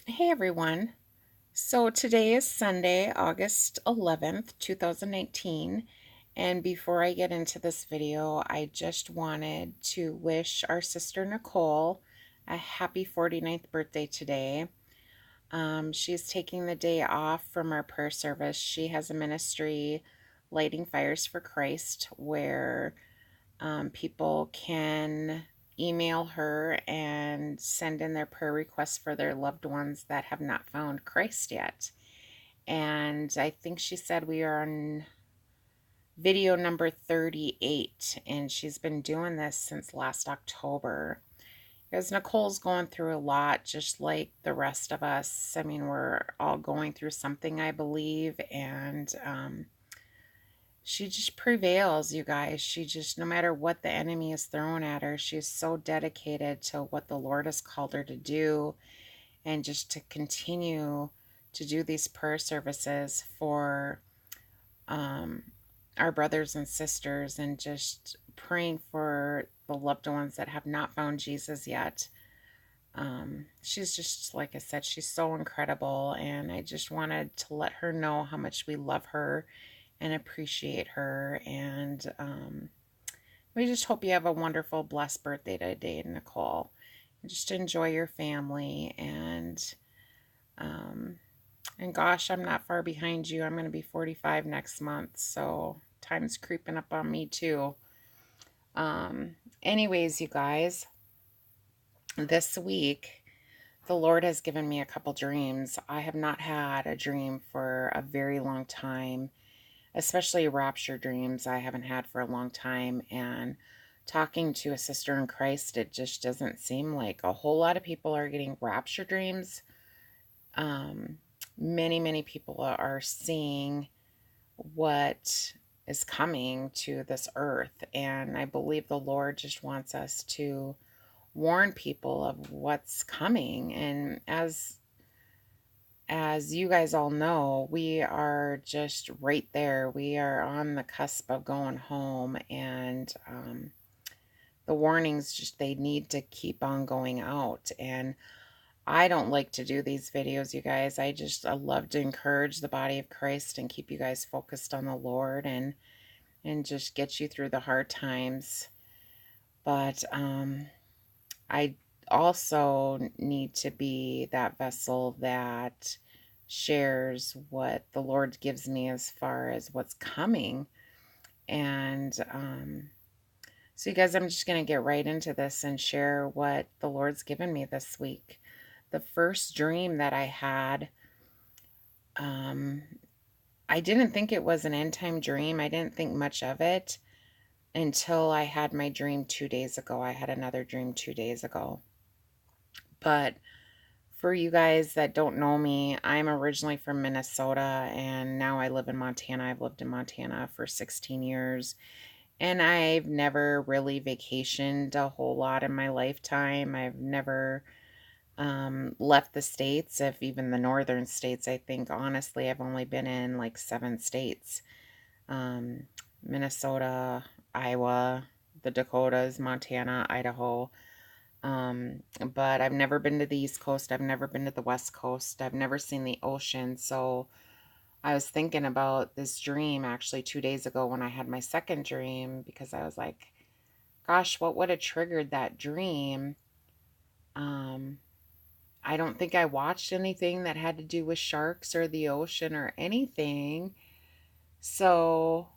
Hey everyone. So today is Sunday, August 11th, 2019. And before I get into this video, I just wanted to wish our sister Nicole a happy 49th birthday today. She's taking the day off from our prayer service. She has a ministry, Lighting Fires for Christ, where people can email her and send in their prayer requests for their loved ones that have not found Christ yet. And I think she said we are on video number 38, and she's been doing this since last October. Because Nicole's going through a lot, just like the rest of us. I mean, we're all going through something, I believe, and she just prevails, you guys. She just, no matter what the enemy is throwing at her, she's so dedicated to what the Lord has called her to do and just to continue to do these prayer services for um, our brothers and sisters and just praying for the loved ones that have not found Jesus yet. She's just, like I said, she's so incredible, and I just wanted to let her know how much we love her and appreciate her. And we just hope you have a wonderful, blessed birthday today, Nicole. Just enjoy your family. Um, and gosh, I'm not far behind you. I'm going to be 45 next month. So time's creeping up on me too. Um, anyways, you guys, this week, the Lord has given me a couple dreams. I have not had a dream for a very long time, especially rapture dreams I haven't had for a long time. And talking to a sister in Christ, it just doesn't seem like a whole lot of people are getting rapture dreams. Um, many people are seeing what is coming to this earth. And I believe the Lord just wants us to warn people of what's coming. And as you guys all know, we are just right there. We are on the cusp of going home, and the warnings just they need to keep on going out. And I don't like to do these videos, you guys. I love to encourage the body of Christ and keep you guys focused on the Lord and just get you through the hard times. But I also need to be that vessel that shares what the Lord gives me as far as what's coming. And so, you guys, I'm just going to get right into this and share what the Lord's given me this week. The first dream that I had, um, I didn't think it was an end time dream. I didn't think much of it until I had my dream 2 days ago. I had another dream 2 days ago. But for you guys that don't know me, I'm originally from Minnesota and now I live in Montana. I've lived in Montana for 16 years and I've never really vacationed a whole lot in my lifetime. I've never left the states, if even the northern states. I think honestly, I've only been in like 7 states: um, Minnesota, Iowa, the Dakotas, Montana, Idaho. But I've never been to the East Coast. I've never been to the West Coast. I've never seen the ocean. So I was thinking about this dream actually 2 days ago when I had my second dream, because I was like, gosh, what would have triggered that dream? Um, I don't think I watched anything that had to do with sharks or the ocean or anything. So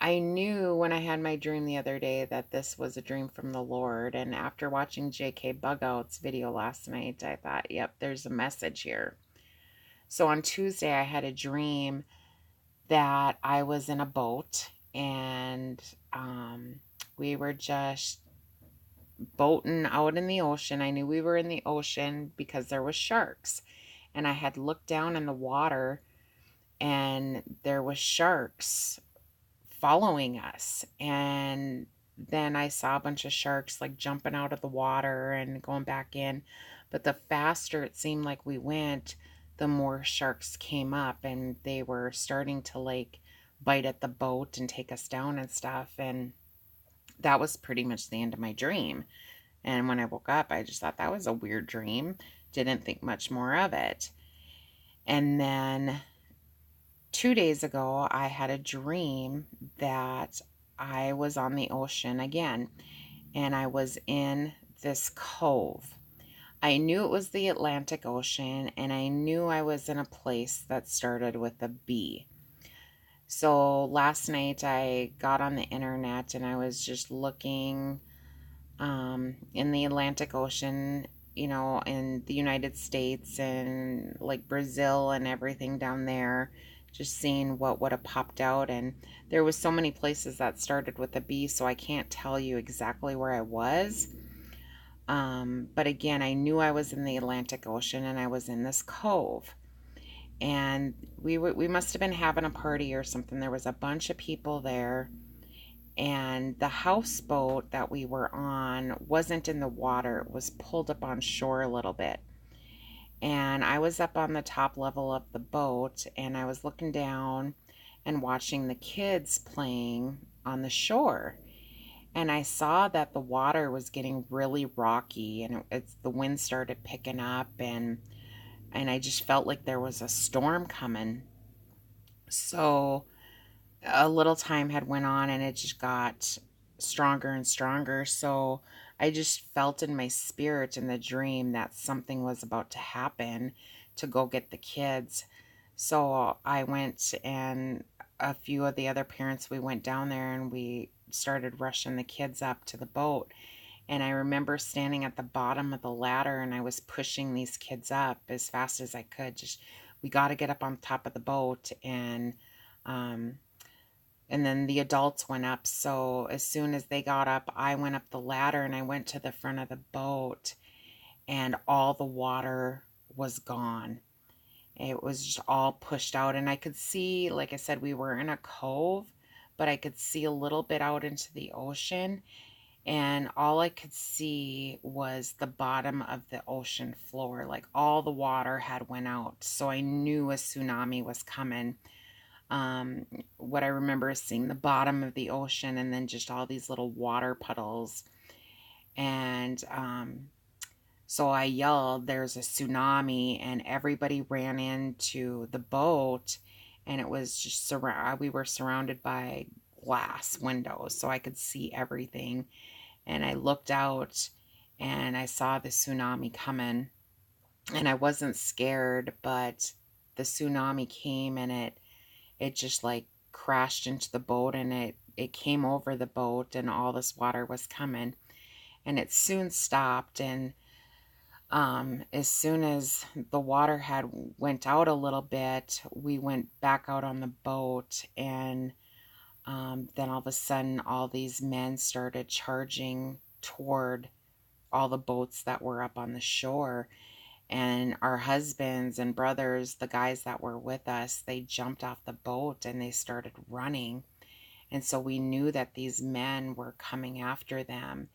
I knew when I had my dream the other day that this was a dream from the Lord. And after watching J.K. Bugout's video last night, I thought, yep, there's a message here. So on Tuesday, I had a dream that I was in a boat and we were just boating out in the ocean. I knew we were in the ocean because there was sharks. And I had looked down in the water and there was sharks following us. And then I saw a bunch of sharks like jumping out of the water and going back in. But the faster it seemed like we went, the more sharks came up and they were starting to like bite at the boat and take us down and stuff. And that was pretty much the end of my dream. And when I woke up, I just thought that was a weird dream. Didn't think much more of it. And then 2 days ago, I had a dream that I was on the ocean again, and I was in this cove. I knew it was the Atlantic Ocean, and I knew I was in a place that started with a B. So last night I got on the internet and I was just looking in the Atlantic Ocean, in the United States and like Brazil and everything down there, just seeing what would have popped out. And there was so many places that started with a B, so I can't tell you exactly where I was. But again, I knew I was in the Atlantic Ocean and I was in this cove. And we must have been having a party or something. There was a bunch of people there, and the houseboat that we were on wasn't in the water. It was pulled up on shore a little bit. And I was up on the top level of the boat and I was looking down and watching the kids playing on the shore. And I saw that the water was getting really rocky and the wind started picking up, and I just felt like there was a storm coming. So a little time had went on and it just got stronger and stronger. So I just felt in my spirit in the dream that something was about to happen to go get the kids. So I went, and a few of the other parents, we went down there and we started rushing the kids up to the boat. And I remember standing at the bottom of the ladder and I was pushing these kids up as fast as I could. Just, we got to get up on top of the boat. Um, and then the adults went up. So as soon as they got up, I went up the ladder and I went to the front of the boat, and all the water was gone. It was just all pushed out. And I could see, like I said, we were in a cove, but I could see a little bit out into the ocean. And all I could see was the bottom of the ocean floor. Like all the water had went out. So I knew a tsunami was coming. Um, what I remember is seeing the bottom of the ocean and then just all these little water puddles. And so I yelled, "There's a tsunami," and everybody ran into the boat. And it was just we were surrounded by glass windows, so I could see everything. And I looked out and I saw the tsunami coming. And I wasn't scared, but the tsunami came and it just like crashed into the boat, and it came over the boat and all this water was coming, and it soon stopped. And as soon as the water had went out a little bit, we went back out on the boat. And then all of a sudden all these men started charging toward all the boats that were up on the shore. And our husbands and brothers, the guys that were with us, they jumped off the boat and they started running. And so we knew that these men were coming after them.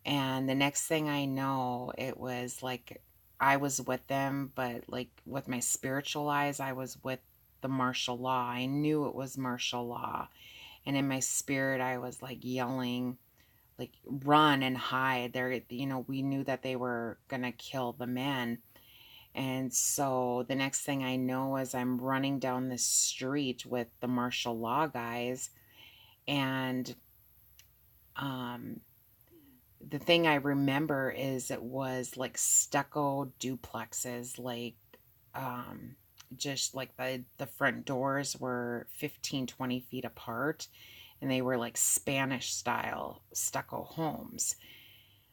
And the next thing I know, it was like I was with them, but like with my spiritual eyes, I was with the martial law. I knew it was martial law. And in my spirit, I was like yelling, like, run and hide. We knew that they were going to kill the men. And so the next thing I know is I'm running down the street with the martial law guys. And um, the thing I remember is it was like stucco duplexes, like um, just like the front doors were 15, 20 feet apart. And they were like Spanish style stucco homes.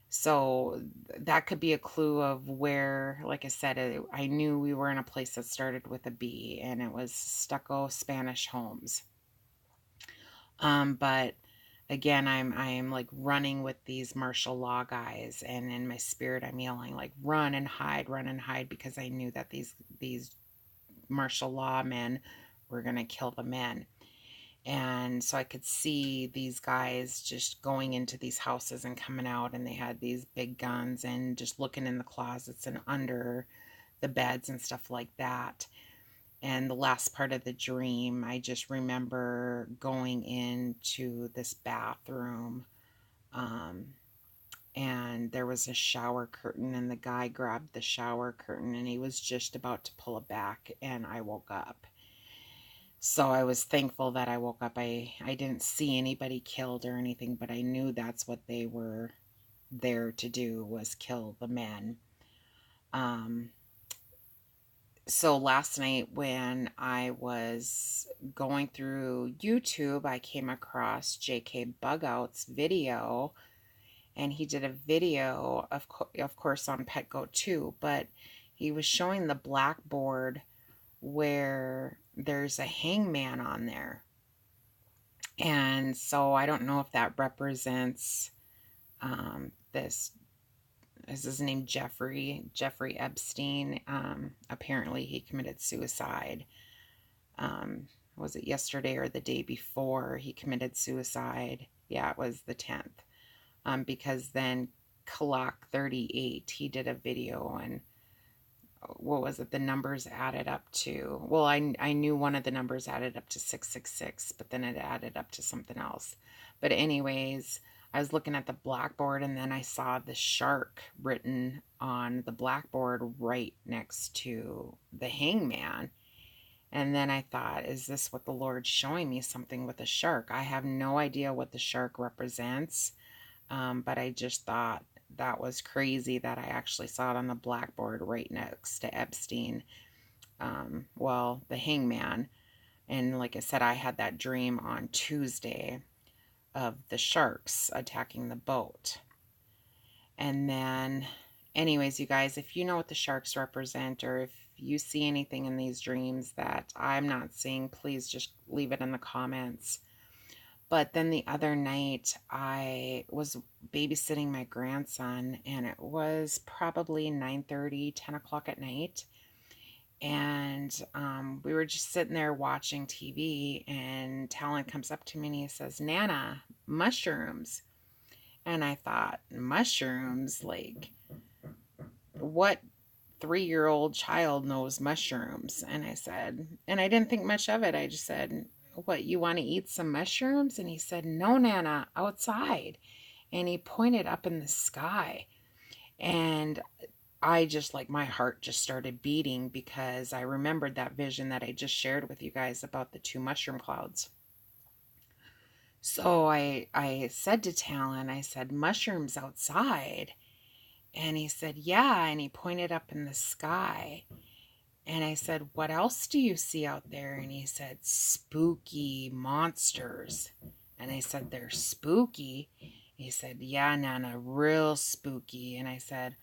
So that could be a clue of where, like I said, I knew we were in a place that started with a B, and it was stucco Spanish homes. But again, I'm like running with these martial law guys, and in my spirit, I'm yelling like, run and hide, because I knew that these martial law men were gonna kill the men. And so I could see these guys just going into these houses and coming out, and they had these big guns and just looking in the closets and under the beds and stuff like that. And the last part of the dream, I just remember going into this bathroom, um, and there was a shower curtain, and the guy grabbed the shower curtain and he was just about to pull it back, and I woke up. So I was thankful that I woke up. I didn't see anybody killed or anything, but I knew that's what they were there to do, was kill the men. Um, so last night when I was going through YouTube, I came across J.K. Bugout's video, and he did a video, of course, on PetGo too, but he was showing the blackboard where there's a hangman on there. And so I don't know if that represents this, is his name Jeffrey Epstein. Apparently he committed suicide. Was it yesterday or the day before he committed suicide? Yeah, it was the 10th. Because then Clock 38, he did a video, and what was it? The numbers added up to, well, I knew one of the numbers added up to 666, but then it added up to something else. But anyways, I was looking at the blackboard, and then I saw the shark written on the blackboard right next to the hangman. And then I thought, is this what the Lord's showing me, something with a shark? I have no idea what the shark represents, but I just thought that was crazy that I actually saw it on the blackboard right next to Epstein. Well, the hangman. And like I said, I had that dream on Tuesday of the sharks attacking the boat. And then, anyways, you guys, if you know what the sharks represent, or if you see anything in these dreams that I'm not seeing, please just leave it in the comments. But then the other night, I was babysitting my grandson, and it was probably 9:30, 10 o'clock at night. And we were just sitting there watching TV, and Talon comes up to me and he says, "Nana, mushrooms." And I thought, mushrooms? Like, what 3-year-old child knows mushrooms? And I said, and I didn't think much of it. I just said, "What, you want to eat some mushrooms?" And he said, "No, Nana, outside." And he pointed up in the sky. And I just, like, my heart just started beating, because I remembered that vision that I just shared with you guys about the 2 mushroom clouds. So I said to Talon, I said, "Mushrooms outside?" And he said, "Yeah." And he pointed up in the sky. And I said, "What else do you see out there?" And he said, "Spooky monsters." And I said, "They're spooky?" He said, "Yeah, Nana, real spooky." And I said,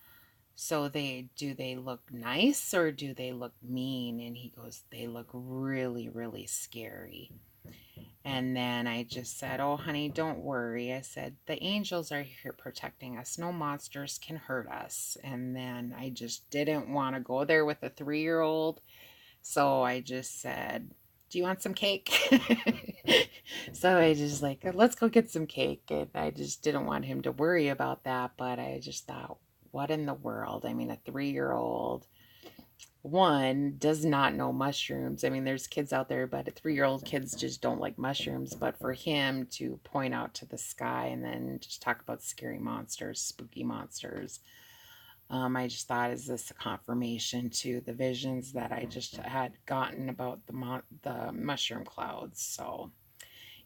"So do they look nice or do they look mean?" And he goes, "They look really, really scary." And then I just said, "Oh, honey, don't worry." I said, "The angels are here protecting us. No monsters can hurt us." And then I just didn't want to go there with a 3-year-old. So I just said, "Do you want some cake?" So I just like, "Let's go get some cake." And I just didn't want him to worry about that. But I just thought, what in the world? I mean, a 3-year-old, one, does not know mushrooms. I mean, there's kids out there, but 3-year-old kids just don't like mushrooms. But for him to point out to the sky and then just talk about scary monsters, spooky monsters, I just thought, is this a confirmation to the visions that I just had gotten about the mushroom clouds? So,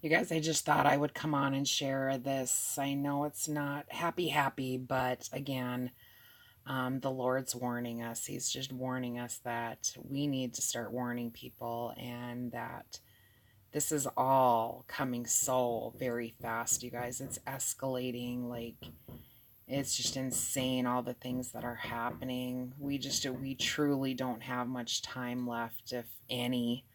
you guys, I just thought I would come on and share this. I know it's not happy, but again, the Lord's warning us. He's just warning us that we need to start warning people, and that this is all coming so very fast, you guys. It's escalating. Like, it's just insane, all the things that are happening. We truly don't have much time left, if any.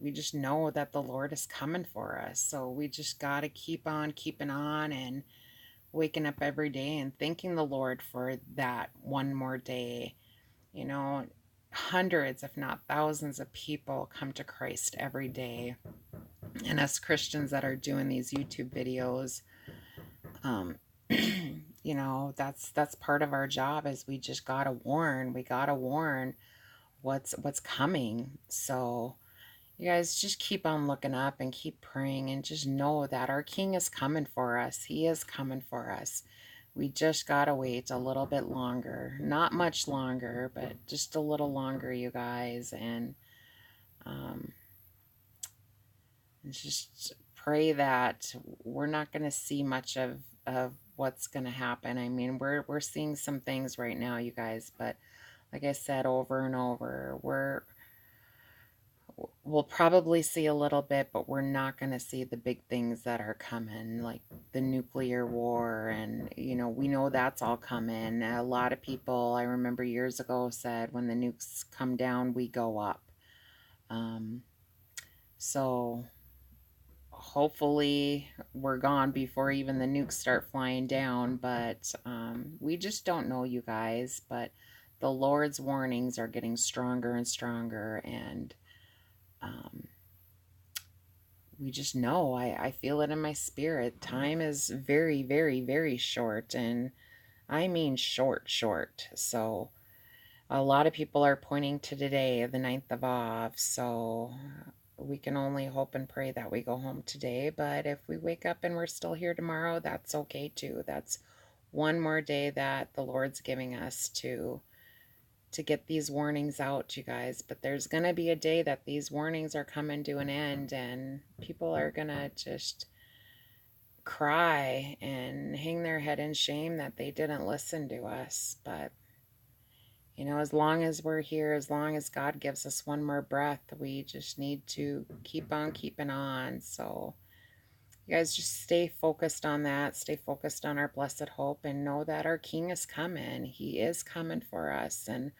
We just know that the Lord is coming for us. So we just got to keep on keeping on, and waking up every day and thanking the Lord for that one more day. You know, hundreds, if not thousands of people come to Christ every day. And us Christians that are doing these YouTube videos, you know, that's part of our job, is we just gotta warn. We gotta warn what's coming. So you guys just keep on looking up and keep praying, and just know that our King is coming for us. He is coming for us. We just gotta wait a little bit longer. Not much longer, but just a little longer, you guys. And um, just pray that we're not going to see much of what's going to happen. I mean, we're seeing some things right now, you guys, but like I said over and over, we'll probably see a little bit, but we're not going to see the big things that are coming, like the nuclear war. And, you know, we know that's all coming. A lot of people, I remember years ago, said when the nukes come down, we go up. Um, so hopefully we're gone before even the nukes start flying down. But we just don't know, you guys. But the Lord's warnings are getting stronger and stronger. And um, we just know, I feel it in my spirit. Time is very, very, very short. And I mean short, short. So a lot of people are pointing to today, the 9th of Av. So we can only hope and pray that we go home today. But if we wake up and we're still here tomorrow, that's okay too. That's one more day that the Lord's giving us to get these warnings out, you guys. But there's going to be a day that these warnings are coming to an end, and people are going to just cry and hang their head in shame that they didn't listen to us. But you know, as long as we're here, as long as God gives us one more breath, we just need to keep on keeping on. So, you guys just stay focused on that. Stay focused on our blessed hope and know that our King is coming. He is coming for us, and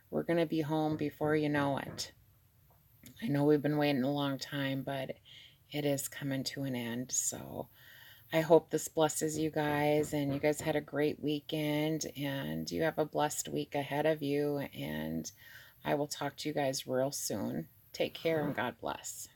we're going to be home before you know it. I know we've been waiting a long time, but it is coming to an end. So, I hope this blesses you guys, and you guys had a great weekend, and you have a blessed week ahead of you, and I will talk to you guys real soon. Take care and God bless.